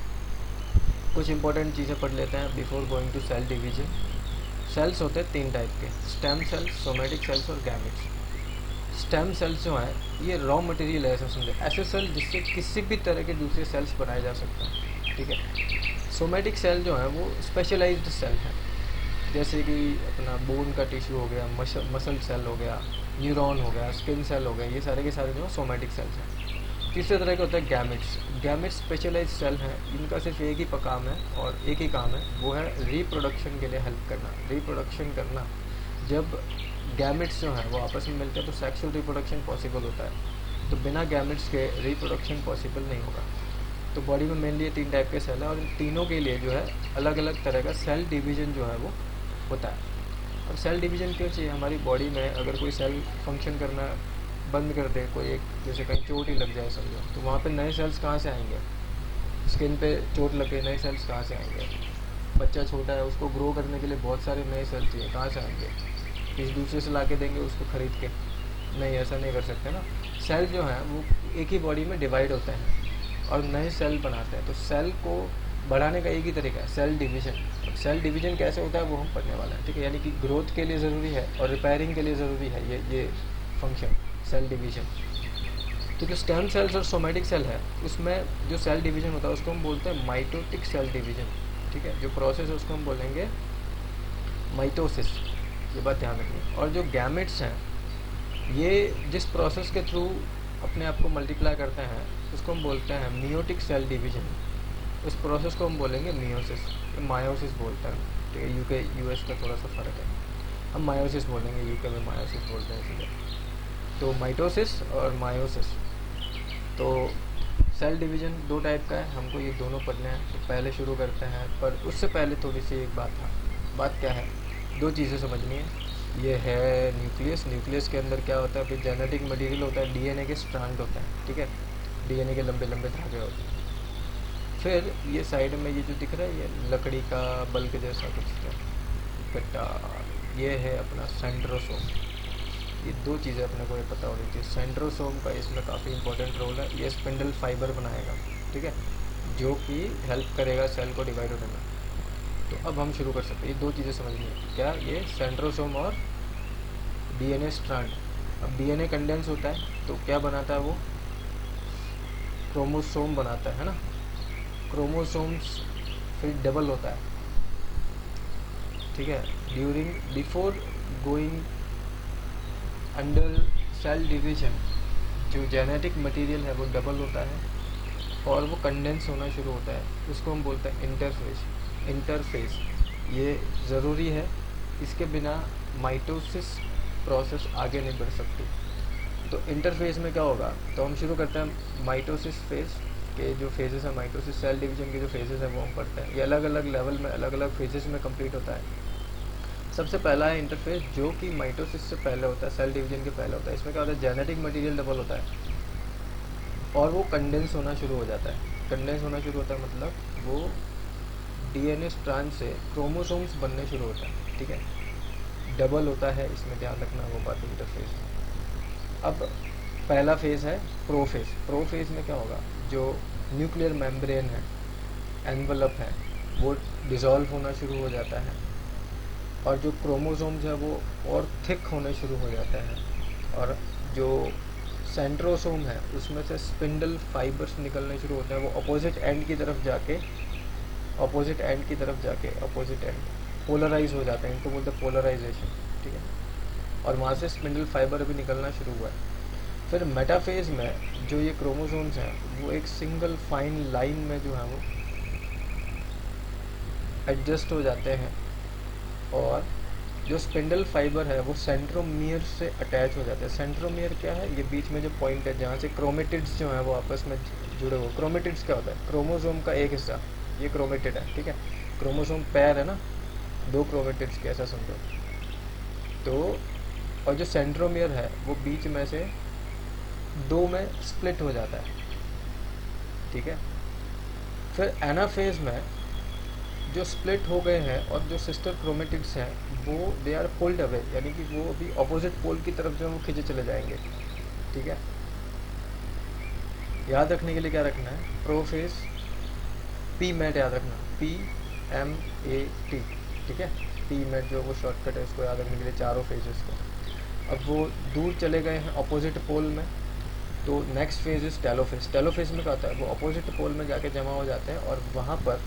कुछ इंपॉर्टेंट चीज़ें पढ़ लेते हैं before going to cell division. Cells होते हैं 3 टाइप के, स्टेम सेल्स, सोमेटिक सेल्स और गैमेट्स। स्टेम सेल्स जो हैं ये रॉ मटेरियल है, ऐसा समझे, ऐसे सेल जिससे किसी भी तरह के दूसरे सेल्स बनाए जा सकते हैं, ठीक है। सोमेटिक सेल जो है वो स्पेशलाइज्ड सेल है, जैसे कि अपना बोन का टिश्यू हो गया, मसल सेल हो गया, न्यूरॉन हो गया, स्किन सेल हो गया, ये सारे के सारे जो सोमेटिक सेल्स हैं। तीसरे तरह के होता है गैमेट्स। गैमेट्स स्पेशलाइज्ड सेल हैं, इनका सिर्फ एक ही काम है और एक ही काम है, वो है रिप्रोडक्शन के लिए हेल्प करना, रिप्रोडक्शन करना। जब गैमेट्स जो हैं वो आपस में मिलते हैं तो सेक्सुअल रिप्रोडक्शन पॉसिबल होता है, तो बिना गैमेट्स के रिप्रोडक्शन पॉसिबल नहीं होगा। तो बॉडी में मेनली 3 टाइप के सेल हैं और इन तीनों के लिए जो है अलग अलग तरह का सेल डिवीज़न जो है वो होता है। अब सेल डिवीज़न क्यों चाहिए हमारी बॉडी में? अगर कोई सेल फंक्शन करना बंद कर दे, कोई एक जैसे कहीं चोट ही लग जाए समझो, तो वहाँ पे नए सेल्स कहाँ से आएंगे? स्किन पे चोट लगे, नए सेल्स कहाँ से आएंगे? बच्चा छोटा है, उसको ग्रो करने के लिए बहुत सारे नए सेल्स चाहिए, कहाँ से आएंगे? किसी दूसरे से ला के देंगे उसको ख़रीद के? नहीं, ऐसा नहीं कर सकते ना। सेल जो है वो एक ही बॉडी में डिवाइड होते हैं और नए सेल बनाते हैं। तो सेल को बढ़ाने का एक ही तरीका है, सेल डिवीज़न। अब सेल डिवीज़न कैसे होता है वो हम पढ़ने वाले हैं, ठीक है। यानी कि ग्रोथ के लिए ज़रूरी है और रिपेयरिंग के लिए ज़रूरी है ये फंक्शन, सेल डिवीज़न। तो जो स्टेम सेल्स और सोमेटिक सेल है उसमें जो सेल डिवीज़न होता है उसको हम बोलते हैं माइटोटिक सेल डिवीज़न, ठीक है। जो प्रोसेस है उसको हम बोलेंगे माइटोसिस, ये बात ध्यान रखनी। और जो गैमेट्स हैं ये जिस प्रोसेस के थ्रू अपने आप को मल्टीप्लाई करते हैं उसको हम बोलते हैं मियोटिक सेल डिवीज़न। उस प्रोसेस को हम बोलेंगे मियोसिस, मायोसिस बोलते हैं, ठीक है। यूके यूएस का थोड़ा सा फ़र्क है, हम मायोसिस बोलेंगे, यूके में मायोसिस बोलते हैं इसलिए। तो माइटोसिस और मायोसिस। तो सेल डिवीज़न 2 टाइप का है, हमको ये दोनों पढ़ने हैं, तो पहले शुरू करते हैं। पर उससे पहले थोड़ी सी एक बात क्या है, 2 चीज़ें समझनी है। ये है न्यूक्लियस। न्यूक्लियस के अंदर क्या होता है? फिर जेनेटिक मटेरियल होता है, डीएनए के स्ट्रैंड होते हैं, ठीक है। डीएनए के लंबे लंबे धागे होते हैं। फिर ये साइड में ये जो दिख रहा है ये लकड़ी का बल्क जैसा कुछ है, कट्टा, ये है अपना सेंट्रोसोम। ये 2 चीज़ें अपने को ये पता होनी चाहिए। सेंट्रोसोम का इसमें काफ़ी इंपॉर्टेंट रोल है, ये स्पिंडल फाइबर बनाएगा, ठीक है, जो कि हेल्प करेगा सेल को डिवाइड होने में। तो अब हम शुरू कर सकते हैं, ये 2 चीज़ें समझनी है क्या, ये सेंट्रोसोम और डीएनए स्ट्रैंड। अब डीएनए कंडेंस होता है तो क्या बनाता है वो? क्रोमोसोम बनाता है ना। क्रोमोसोम्स फिर डबल होता है, ठीक है। Before going under cell division जो जेनेटिक मटेरियल है वो डबल होता है और वो कंडेंस होना शुरू होता है, उसको हम बोलते हैं इंटरफेस। ये ज़रूरी है, इसके बिना माइटोसिस प्रोसेस आगे नहीं बढ़ सकती। तो इंटरफेस में क्या होगा? तो हम शुरू करते हैं माइटोसिस फेज़ के जो फेजेस हैं, माइटोसिस सेल डिवीज़न के जो फेजेस हैं वो हम पढ़ते हैं। ये अलग अलग लेवल में अलग अलग फेजेस में कंप्लीट होता है। सबसे पहला है इंटरफेस, जो कि माइटोसिस से पहले होता है, सेल डिवीज़न के पहले होता है। इसमें क्या होता है? जेनेटिक मटेरियल डबल होता है और वो कंडेंस होना शुरू हो जाता है। कंडेंस होना शुरू होता है मतलब वो डीएनए स्ट्रैंड से क्रोमोसोम्स बनने शुरू होता है, ठीक है। डबल होता है, इसमें ध्यान रखना वो बात इंटरफेस में। अब पहला फेज़ है प्रोफेज। प्रोफेज में क्या होगा? जो न्यूक्लियर मेम्ब्रेन है, एनवलप है, वो डिज़ोल्व होना शुरू हो जाता है और जो क्रोमोसोम्स है वो और थिक होने शुरू हो जाते हैं और जो सेंट्रोसोम है उसमें से स्पिंडल फाइबर्स निकलने शुरू होते हैं। वो अपोजिट एंड की तरफ जाके अपोजिट एंड पोलराइज हो जाते हैं, इनको बोलते हैं पोलराइजेशन, ठीक है। और वहाँ से स्पिंडल फाइबर भी निकलना शुरू हुआ है। फिर मेटाफेज में जो ये क्रोमोसोम्स हैं वो एक सिंगल फाइन लाइन में जो है वो एडजस्ट हो जाते हैं और जो स्पिंडल फाइबर है वो सेंट्रोमियर से अटैच हो जाते हैं। सेंट्रोमियर क्या है? ये बीच में जो पॉइंट है जहाँ से क्रोमेटिड्स जो हैं वो आपस में जुड़े हुए। क्रोमेटिड्स क्या होता है? क्रोमोसोम का एक हिस्सा, ये क्रोमेटिड है, ठीक है। क्रोमोसोम पैर है ना, 2 क्रोमेटिड्स के, ऐसा समझो। तो और जो सेंट्रोमियर है वो बीच में से 2 में स्प्लिट हो जाता है, ठीक है। फिर एनाफेज में जो स्प्लिट हो गए हैं और जो सिस्टर क्रोमेटिड्स हैं वो दे आर पुल्ड अवे, यानी कि वो भी अपोजिट पोल की तरफ जो है वो खींचे चले जाएंगे, ठीक है। याद रखने के लिए क्या रखना है? प्रोफेज, पी मैट याद रखना, PMAT, ठीक है। पी मैट जो वो शॉर्टकट है, उसको याद रखने के लिए चारों फेजेस को। अब वो दूर चले गए हैं अपोजिट पोल में, तो next phase is telophase. Telophase में क्या होता है? वो अपोजिट पोल में जाके जमा हो जाते हैं और वहाँ पर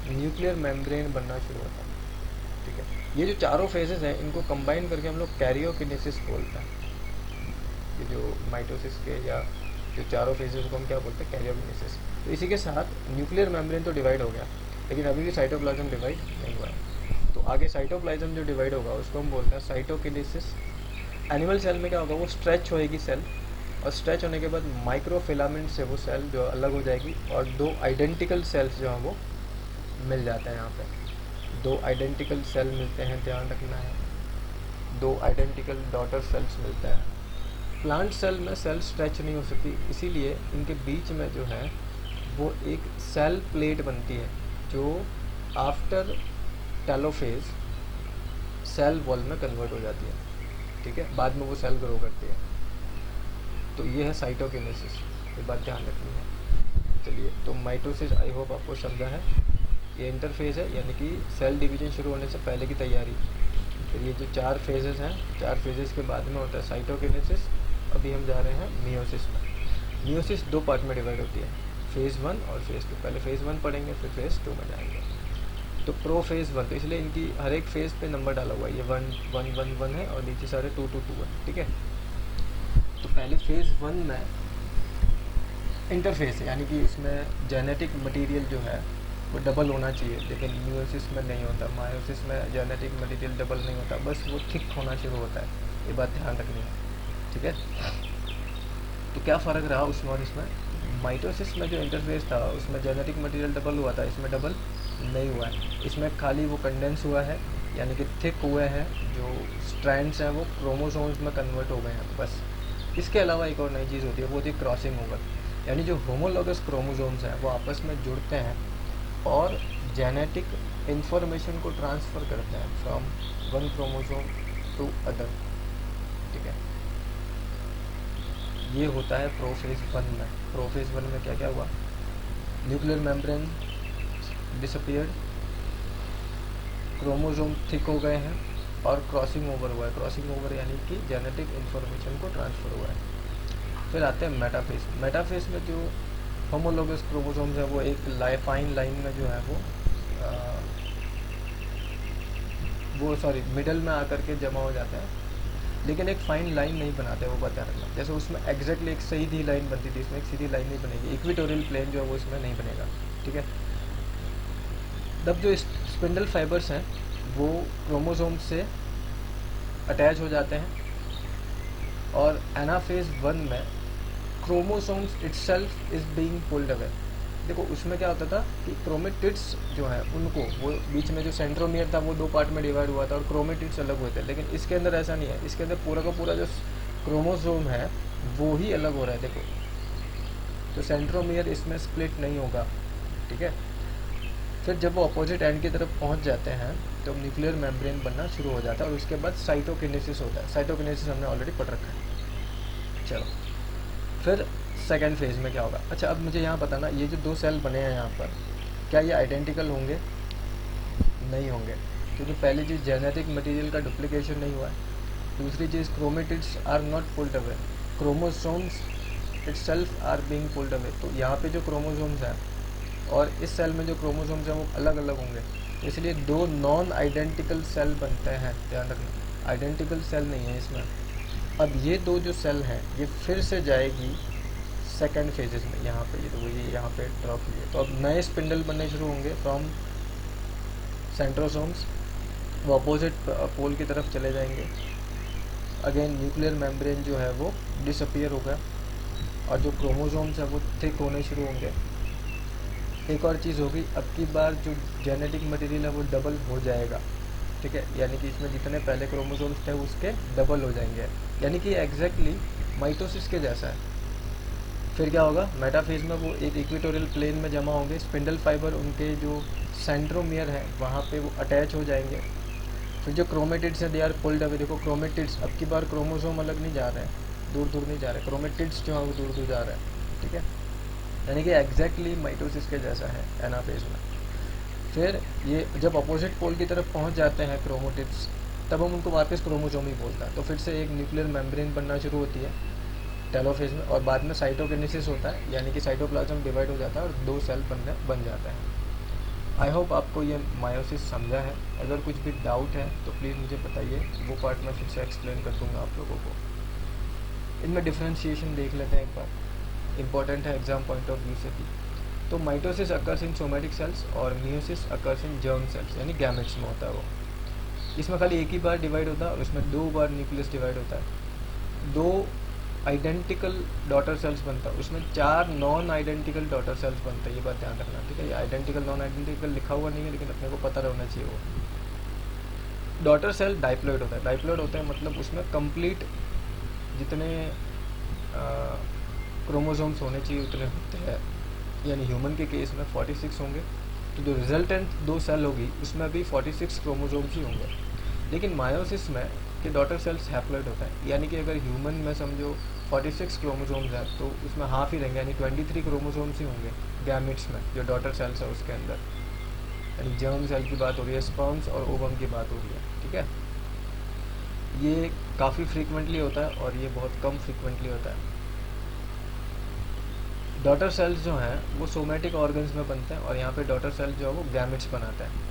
न्यूक्लियर मेम्ब्रेन बनना शुरू होता है। ठीक है, ये जो चारों फेजेस हैं इनको कंबाइन करके हम लोग कैरियोकिनेसिस बोलते हैं। ये जो माइटोसिस के या जो चारों फेजेस को हम क्या बोलते हैं, कैरियोकिनेसिस। तो इसी के साथ न्यूक्लियर मेम्ब्रेन तो डिवाइड हो गया, लेकिन अभी भी साइटोप्लाज्म डिवाइड नहीं हुआ है। तो आगे साइटोप्लाज्म जो डिवाइड होगा उसको हम बोलते हैं साइटोकिनेसिस। एनिमल सेल में क्या होगा, वो स्ट्रेच होएगी सेल, और स्ट्रेच होने के बाद माइक्रोफिलामेंट से वो सेल जो अलग हो जाएगी, और दो आइडेंटिकल सेल्स जो हैं वो मिल जाते हैं। यहाँ पे दो आइडेंटिकल सेल मिलते हैं, ध्यान रखना है, दो आइडेंटिकल डॉटर सेल्स मिलते हैं। प्लांट सेल में सेल स्ट्रेच नहीं हो सकती, इसीलिए इनके बीच में जो है वो एक सेल प्लेट बनती है जो आफ्टर टेलोफेज सेल वॉल में कन्वर्ट हो जाती है। ठीक है, बाद में वो सेल ग्रो करती है। तो ये है साइटोकिनेसिस, ये बात ध्यान रखनी है। चलिए, तो माइटोसिस आई होप आपको समझा है। ये इंटरफेज है, यानी कि सेल डिवीजन शुरू होने से पहले की तैयारी। फिर ये जो चार फेजेस हैं, चार फेजेस के बाद में होता है साइटोकिनेसिस। अभी हम जा रहे हैं मियोसिस में। मियोसिस दो पार्ट में डिवाइड होती है, फेज़ 1 और फेज़ 2। पहले फेज़ 1 पढ़ेंगे, फिर फेज़ 2 में जाएंगे। तो प्रो फेज़ 1, तो इसलिए इनकी हर एक फेज़ पे नंबर डाला हुआ है, ये 1 1 1 1 है और नीचे सारे 2 2 2 है। ठीक है, तो पहले फेज़ 1 में इंटरफेस है, यानी कि इसमें जेनेटिक मटेरियल जो है वो डबल होना चाहिए, लेकिन मियोसिस में नहीं होता। मायोसिस में जेनेटिक मटेरियल डबल नहीं होता, बस वो थिक होना शुरू होता है। ये बात ध्यान रखनी है। ठीक है, तो क्या फ़र्क रहा उसमें और इसमें? माइटोसिस में जो इंटरफेस था उसमें जेनेटिक मटेरियल डबल हुआ था, इसमें डबल नहीं हुआ है। इसमें खाली वो कंडेंस हुआ है, यानी कि थिक हुए हैं, जो स्ट्रैंड्स हैं वो क्रोमोसोम्स में कन्वर्ट हो गए हैं, बस। इसके अलावा एक और नई चीज़ होती है, वो होती है क्रॉसिंग ओवर, यानी जो होमोलॉगस क्रोमोसोम्स हैं वो आपस में जुड़ते हैं और जेनेटिक इंफॉर्मेशन को ट्रांसफ़र करते हैं from one chromosome to other. ठीक है, ये होता है प्रोफेज 1 में। प्रोफेज 1 में क्या क्या हुआ? Nuclear membrane disappeared, chromosome thick हो गए हैं और क्रॉसिंग ओवर हुआ है। क्रॉसिंग ओवर यानी कि जेनेटिक इंफॉर्मेशन को ट्रांसफ़र हुआ है। फिर आते हैं मेटाफेज। मेटाफेज में जो होमोलोगस क्रोमोसोम्स है वो एक फाइन लाइन में जो है वो मिडल में आकर के जमा हो जाता है, लेकिन एक फाइन लाइन नहीं बनाते, वो बता रखना। जैसे उसमें एग्जैक्टली एक सीधी लाइन बनती थी, इसमें एक सीधी लाइन नहीं बनेगी, इक्वेटोरियल प्लेन जो है वो इसमें नहीं बनेगा। ठीक है, तब जो स्पिंडल फाइबर्स हैं वो क्रोमोसोम से अटैच हो जाते हैं और एनाफेज 1 में chromosomes itself is being pulled away. देखो उसमें क्या होता था कि क्रोमेटिड्स जो है उनको, वो बीच में जो सेंट्रोमियर था वो दो पार्ट में डिवाइड हुआ था और क्रोमेटिड्स अलग हुए थे, लेकिन इसके अंदर ऐसा नहीं है। इसके अंदर पूरा का पूरा जो क्रोमोसोम है वो ही अलग हो रहा है। देखो, तो सेंट्रोमियर इसमें स्प्लिट नहीं होगा। ठीक है, फिर जब वो अपोजिट एंड की तरफ पहुंच जाते हैं तो न्यूक्लियर मेम्ब्रेन बनना शुरू हो जाता है और उसके बाद साइटोकिनेसिस होता है। साइटोकिनेसिस हमने ऑलरेडी पढ़ रखा है। चलो, फिर सेकेंड फेज में क्या होगा? अच्छा, अब मुझे यहाँ बताना, ये जो दो सेल बने हैं यहाँ पर, क्या ये आइडेंटिकल होंगे? नहीं होंगे, क्योंकि पहली चीज़ जेनेटिक मटेरियल का डुप्लीकेशन नहीं हुआ है। दूसरी चीज़ chromatids are not pulled away, chromosomes itself are being pulled away. तो यहाँ पे जो क्रोमोसोम्स हैं और इस सेल में जो क्रोमोसोम्स हैं वो अलग अलग होंगे, इसलिए दो नॉन आइडेंटिकल सेल बनते हैं। ध्यान रखना, आइडेंटिकल सेल नहीं है इसमें। अब ये दो जो सेल हैं ये फिर से जाएगी सेकेंड फेजेस में, यहाँ पे ये यहाँ पे ड्रॉ कीजिए। तो अब नए स्पिंडल बनने शुरू होंगे फ्रॉम सेंट्रोसोम्स, वो अपोजिट पोल की तरफ चले जाएंगे। अगेन न्यूक्लियर मेम्ब्रेन जो है वो डिसअपियर होगा और जो क्रोमोसोम्स हैं वो थिक होने शुरू होंगे। एक और चीज़ होगी, अब की बार जो जेनेटिक मटेरियल है वो डबल हो जाएगा। ठीक है, यानी कि इसमें जितने पहले क्रोमोसोम्स थे उसके डबल हो जाएंगे, यानी कि एग्जैक्टली माइटोसिस के जैसा है। फिर क्या होगा? मेटाफेज में वो एक इक्वेटोरियल प्लेन में जमा होंगे, स्पिंडल फाइबर उनके जो सेंट्रोमियर है वहाँ पे वो अटैच हो जाएंगे। फिर जो क्रोमेटिड्स हैं दे आर पुल्ड अवे। देखो क्रोमेटिड्स, अब की बार क्रोमोसोम अलग नहीं जा रहे हैं, दूर दूर नहीं जा रहे, क्रोमेटिड्स जो है वो दूर दूर जा रहे हैं। ठीक है, यानी कि एग्जैक्टली माइटोसिस के जैसा है एनाफेज में। फिर ये जब अपोजिट पोल की तरफ पहुंच जाते हैं क्रोमेटिड्स, तब हम उनको वापस क्रोमोसोम ही बोलते हैं। तो फिर से एक न्यूक्लियर मेम्ब्रेन बनना शुरू होती है टेलोफेज में, और बाद में साइटोकिनेसिस होता है, यानी कि साइटोप्लाज्म डिवाइड हो जाता है और दो सेल बन जाते हैं। आई होप आपको ये मायोसिस समझा है। अगर कुछ भी डाउट है तो प्लीज़ मुझे बताइए, वो पार्ट मैं फिर से एक्सप्लेन कर दूँगा आप लोगों को। इनमें डिफ्रेंशिएशन देख लेते हैं एक बार, इंपॉर्टेंट है एग्जाम पॉइंट ऑफ व्यू से भी। तो mitosis occurs in somatic cells और meiosis occurs in germ cells, यानी गैमेट्स में होता है वो। इसमें खाली एक ही बार डिवाइड होता है और इसमें 2 बार न्यूक्लियस डिवाइड होता है। 2 आइडेंटिकल डॉटर सेल्स बनता है, उसमें 4 नॉन आइडेंटिकल डॉटर सेल्स बनता है। ये बात ध्यान रखना, ठीक है। ये आइडेंटिकल नॉन आइडेंटिकल लिखा हुआ नहीं है, लेकिन अपने को पता रहना चाहिए वो। डॉटर सेल डाइप्लॉइड होता है। डाइप्लॉइड होता है मतलब उसमें कंप्लीट जितने क्रोमोसोम्स होने चाहिए उतने होते हैं, यानी ह्यूमन के केस में 46 होंगे, तो जो रिजल्टेंट 2 सेल होगी उसमें भी 46 क्रोमोसोम्स ही होंगे। लेकिन मायोसिस में कि डॉटर सेल्स हैप्लॉइड होता है, यानी कि अगर ह्यूमन में समझो 46 क्रोमोसोम्स हैं तो उसमें हाफ ही रहेंगे, यानी 23 क्रोमोसोम्स ही होंगे गैमेट्स में, जो डॉटर सेल्स है उसके अंदर। यानी जर्म सेल की बात हो रही है, स्पर्म्स और ओवम की बात हो रही है, ठीक है। ये काफ़ी फ्रीक्वेंटली होता है और ये बहुत कम फ्रीक्वेंटली होता है। डॉटर सेल्स जो हैं वो सोमेटिक ऑर्गन्स में बनते हैं और यहाँ पे डॉटर सेल जो है वो गैमेट्स बनाते हैं।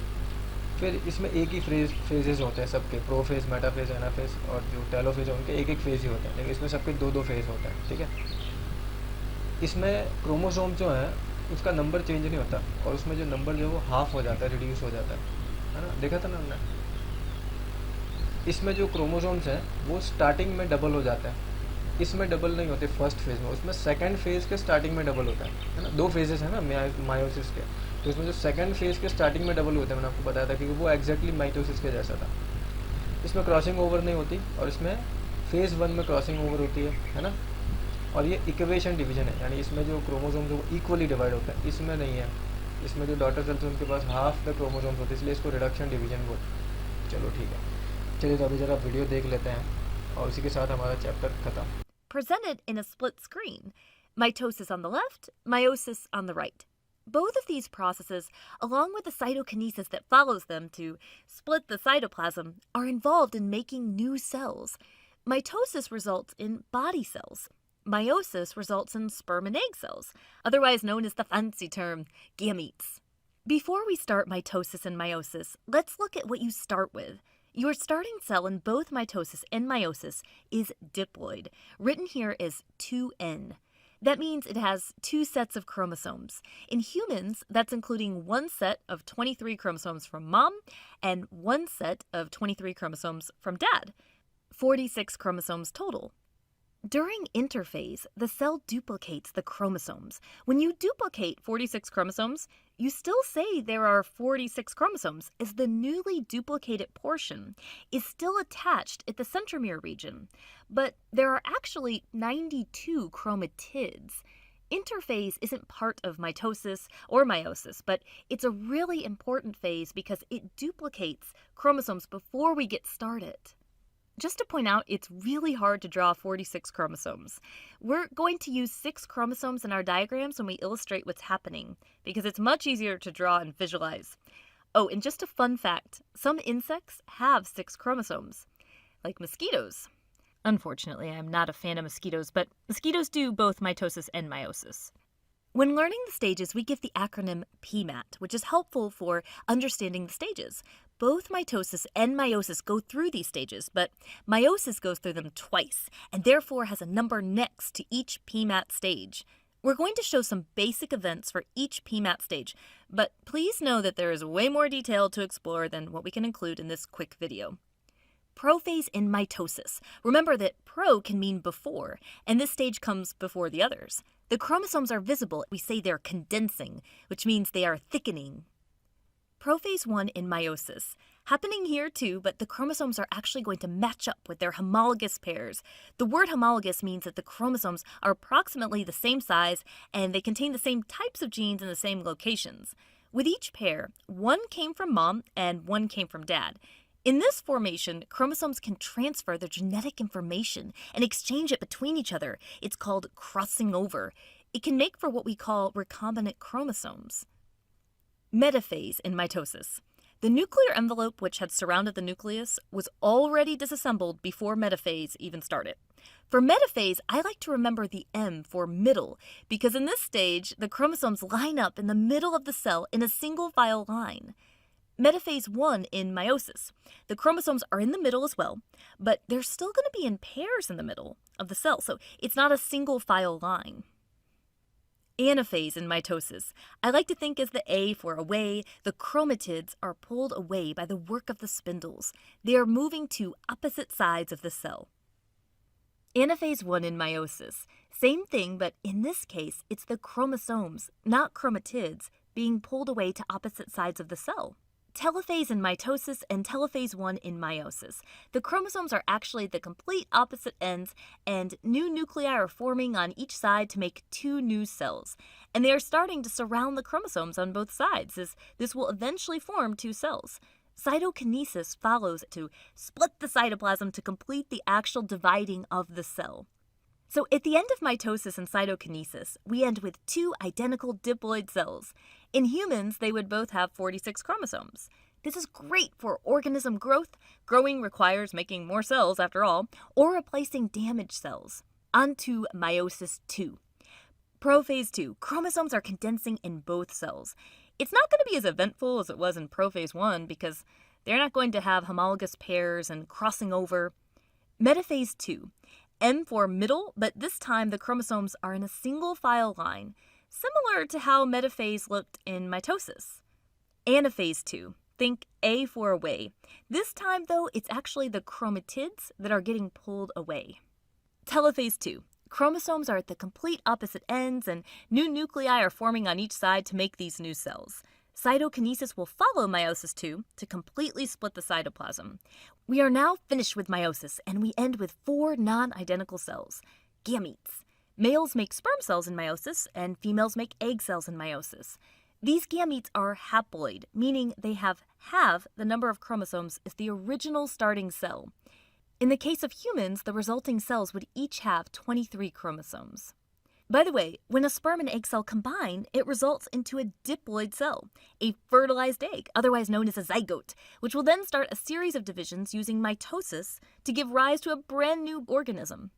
फिर इसमें एक ही फेजेस होते हैं सबके, प्रोफेज, मेटाफेज, एनाफेज, और जो टेलोफेज है उनके एक एक फेज ही होते हैं, लेकिन इसमें सबके 2-2 फेज होते हैं, ठीक है। इसमें क्रोमोसोम जो है उसका नंबर चेंज नहीं होता और उसमें जो नंबर जो है वो हाफ हो जाता है, रिड्यूस हो जाता है ना, देखा था ना हमने। इसमें जो क्रोमोसोम्स हैं वो स्टार्टिंग में डबल हो जाते हैं, इसमें डबल नहीं होते फर्स्ट फेज़ में, उसमें सेकंड फेज़ के स्टार्टिंग में डबल होता है ना। 2 फेजेस है ना मायोसिस के, तो इसमें जो सेकंड फेज़ के स्टार्टिंग में डबल होते हैं, मैंने आपको बताया था, क्योंकि वो एग्जैक्टली माइटोसिस के जैसा था। इसमें क्रॉसिंग ओवर नहीं होती और इसमें फेज़ 1 में क्रॉसिंग ओवर होती है ना। और ये इक्वेशन डिवीजन है, यानी इसमें जो क्रोमोसोम्स वो इक्वली डिवाइड होता है, इसमें नहीं है। इसमें जो डॉटर सेल्स हैं उनके पास हाफ द क्रोमोसोम्स होते हैं, इसलिए इसको रिडक्शन डिवीजन बोलते। चलो ठीक है, चलिए तो अभी ज़रा वीडियो देख लेते हैं और उसी के साथ हमारा चैप्टर ख़त्म। Presented in a split screen, mitosis on the left, meiosis on the right. Both of these processes, along with the cytokinesis that follows them to split the cytoplasm, are involved in making new cells. Mitosis results in body cells. Meiosis results in sperm and egg cells, otherwise known as the fancy term gametes. Before we start mitosis and meiosis, let's look at what you start with. Your starting cell in both mitosis and meiosis is diploid, written here as 2N. That means it has 2 sets of chromosomes. In humans, that's including 1 set of 23 chromosomes from mom and 1 set of 23 chromosomes from dad. 46 chromosomes total. During interphase, the cell duplicates the chromosomes. When you duplicate 46 chromosomes, you still say there are 46 chromosomes, as the newly duplicated portion is still attached at the centromere region. But there are actually 92 chromatids. Interphase isn't part of mitosis or meiosis, but it's a really important phase because it duplicates chromosomes before we get started. Just to point out, it's really hard to draw 46 chromosomes. We're going to use 6 chromosomes in our diagrams when we illustrate what's happening, because it's much easier to draw and visualize. Oh, and just a fun fact, some insects have 6 chromosomes, like mosquitoes. Unfortunately, I'm not a fan of mosquitoes, but mosquitoes do both mitosis and meiosis. When learning the stages, we give the acronym PMAT, which is helpful for understanding the stages. Both mitosis and meiosis go through these stages, but meiosis goes through them twice, and therefore has a number next to each PMAT stage. We're going to show some basic events for each PMAT stage, but please know that there is way more detail to explore than what we can include in this quick video. Prophase in mitosis. Remember that pro can mean before, and this stage comes before the others. The chromosomes are visible. We say they're condensing, which means they are thickening. Prophase 1 in meiosis. Happening here too, but the chromosomes are actually going to match up with their homologous pairs. The word homologous means that the chromosomes are approximately the same size and they contain the same types of genes in the same locations. With each pair, one came from mom and one came from dad. In this formation, chromosomes can transfer their genetic information and exchange it between each other. It's called crossing over. It can make for what we call recombinant chromosomes. Metaphase in mitosis. The nuclear envelope which had surrounded the nucleus was already disassembled before metaphase even started. For metaphase, I like to remember the M for middle, because in this stage, the chromosomes line up in the middle of the cell in a single file line. Metaphase 1 in meiosis. The chromosomes are in the middle as well, but they're still going to be in pairs in the middle of the cell, so it's not a single file line. Anaphase in mitosis. I like to think as the A for away, the chromatids are pulled away by the work of the spindles. They are moving to opposite sides of the cell. Anaphase 1 in meiosis. Same thing, but in this case, it's the chromosomes, not chromatids, being pulled away to opposite sides of the cell. Telophase in mitosis and telophase 1 in meiosis. The chromosomes are actually the complete opposite ends, and new nuclei are forming on each side to make two new cells. And they are starting to surround the chromosomes on both sides, as this will eventually form two cells. Cytokinesis follows to split the cytoplasm to complete the actual dividing of the cell. So at the end of mitosis and cytokinesis, we end with two identical diploid cells. In humans, they would both have 46 chromosomes. This is great for organism growth. Growing requires making more cells, after all, or replacing damaged cells. On to meiosis 2. Prophase 2. Chromosomes are condensing in both cells. It's not going to be as eventful as it was in prophase 1 because they're not going to have homologous pairs and crossing over. Metaphase 2. M for middle, but this time the chromosomes are in a single file line, similar to how metaphase looked in mitosis. Anaphase 2. Think A for away. This time, though, it's actually the chromatids that are getting pulled away. Telophase 2. Chromosomes are at the complete opposite ends, and new nuclei are forming on each side to make these new cells. Cytokinesis will follow meiosis 2 to completely split the cytoplasm. We are now finished with meiosis, and we end with 4 non-identical cells. Gametes. Males make sperm cells in meiosis, and females make egg cells in meiosis. These gametes are haploid, meaning they have half the number of chromosomes as the original starting cell. In the case of humans, the resulting cells would each have 23 chromosomes. By the way, when a sperm and egg cell combine, it results into a diploid cell, a fertilized egg, otherwise known as a zygote, which will then start a series of divisions using mitosis to give rise to a brand new organism.